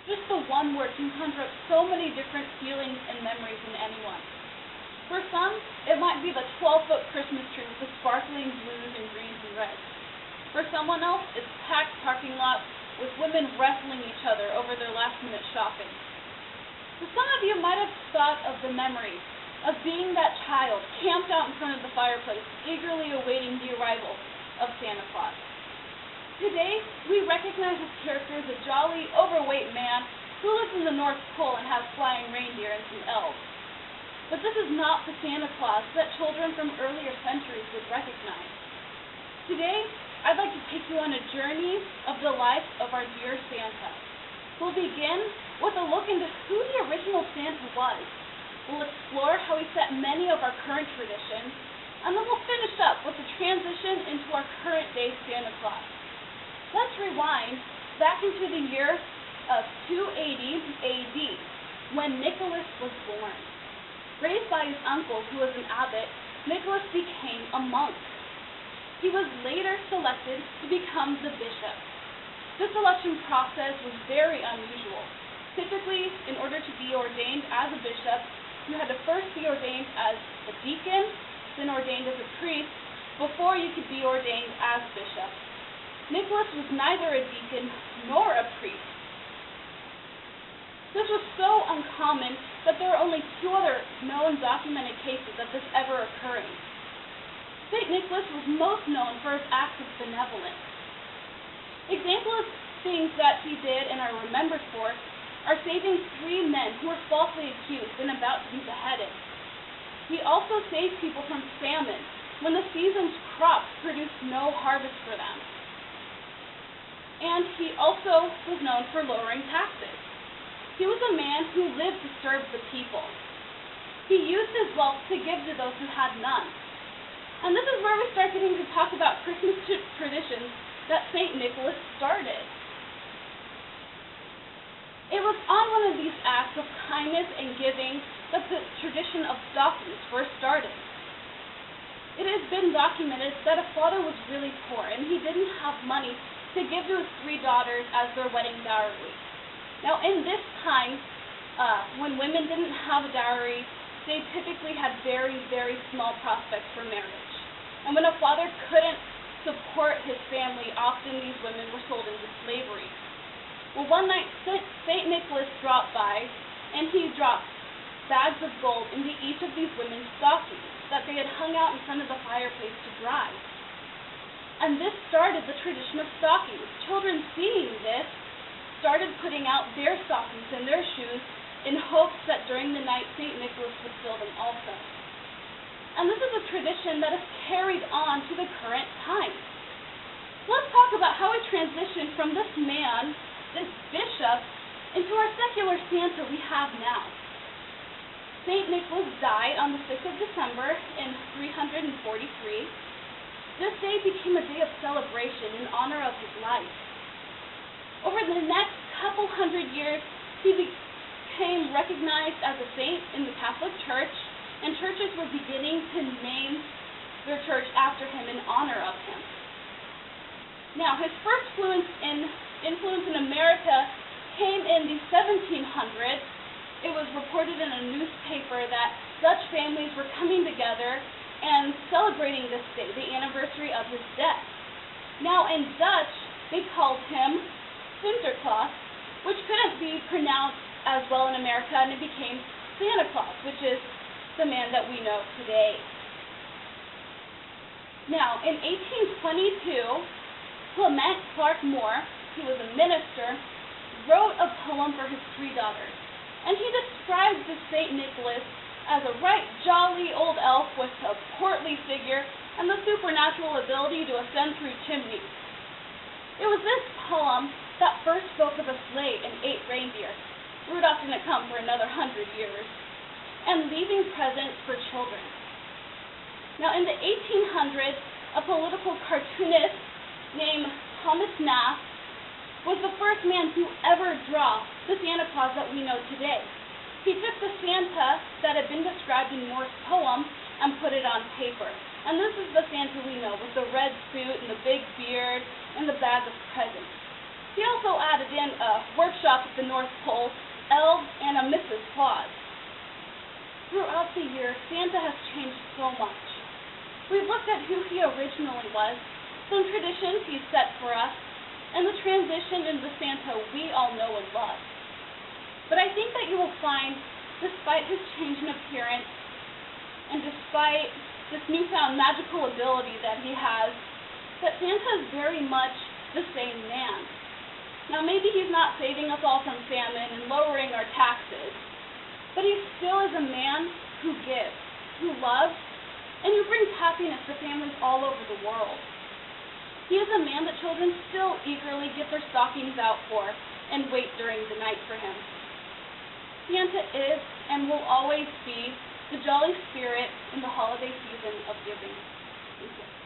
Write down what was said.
Just the one word can conjure up so many different feelings and memories in anyone. For some, it might be the 12-foot Christmas tree with the sparkling blues and greens and reds. For someone else, it's packed parking lots with women wrestling each other over their last-minute shopping. For some of you might have thought of the memory of being that child camped out in front of the fireplace, eagerly awaiting the arrival of Santa Claus. Today, we recognize his character as a jolly, overweight man who lives in the North Pole and has flying reindeer and some elves. But this is not the Santa Claus that children from earlier centuries would recognize. Today, I'd like to take you on a journey of the life of our dear Santa. We'll begin with a look into who the original Santa was. We'll explore how he set many of our current traditions, and then we'll finish up with the transition into our current-day Santa Claus. Let's rewind back into the year of 280 AD, when Nicholas was born. Raised by his uncle, who was an abbot, Nicholas became a monk. He was later selected to become the bishop. This selection process was very unusual. Typically, in order to be ordained as a bishop, you had to first be ordained as a deacon, then ordained as a priest, before you could be ordained as bishop. Nicholas was neither a deacon nor a priest. This was so uncommon that there are only 2 other known documented cases of this ever occurring. St. Nicholas was most known for his acts of benevolence. Examples of things that he did and are remembered for are saving 3 men who were falsely accused and about to be beheaded. He also saved people from famine when the season's crops produced no harvest for them. And he also was known for lowering taxes. He was a man who lived to serve the people. He used his wealth to give to those who had none. And this is where we start getting to talk about Christmas traditions that St. Nicholas started. It was on one of these acts of kindness and giving that the tradition of stockings first started. It has been documented that a father was really poor and he didn't have money to give to his 3 daughters as their wedding dowry. Now, in this time, when women didn't have a dowry, they typically had very, very small prospects for marriage. And when a father couldn't support his family, often these women were sold into slavery. Well, one night, St. Nicholas dropped by, and he dropped bags of gold into each of these women's stockings that they had hung out in front of the fireplace to dry. And this started the tradition of stockings. Children seeing this started putting out their stockings and their shoes in hopes that during the night St. Nicholas would fill them also. And this is a tradition that is carried on to the current time. Let's talk about how we transitioned from this man, this bishop, into our secular Santa we have now. St. Nicholas died on the 6th of December in 343. This day became a day of celebration in honor of his life. Over the next couple hundred years, he became recognized as a saint in the Catholic Church, and churches were beginning to name their church after him in honor of him. Now, his first influence in America came in the 1700s. It was reported in a newspaper that Dutch families were coming together and celebrating this day, the anniversary of his death. Now, in Dutch, they called him Sinterklaas, which couldn't be pronounced as well in America, and it became Santa Claus, which is the man that we know today. Now, in 1822, Clement Clark Moore, who was a minister, wrote a poem for his 3 daughters, and he described this St. Nicholas as a right jolly old elf with a portly figure and the supernatural ability to ascend through chimneys. It was this poem that first spoke of a sleigh and 8 reindeer, Rudolph didn't come for another 100 years, and leaving presents for children. Now, in the 1800s, a political cartoonist named Thomas Nast was the first man to ever draw the Santa Claus that we know today. He took the Santa that had been described in Moore's poem and put it on paper. And this is the Santa we know, with the red suit and the big beard and the bag of presents. He also added begin a workshop at the North Pole, elves, and a Mrs. Claus. Throughout the year, Santa has changed so much. We've looked at who he originally was, some traditions he's set for us, and the transition into the Santa we all know and love. But I think that you will find, despite his change in appearance, and despite this newfound magical ability that he has, that Santa is very much the same man. Now maybe he's not saving us all from famine and lowering our taxes, but he still is a man who gives, who loves, and who brings happiness to families all over the world. He is a man that children still eagerly get their stockings out for and wait during the night for him. Santa is and will always be the jolly spirit in the holiday season of giving. Thank you.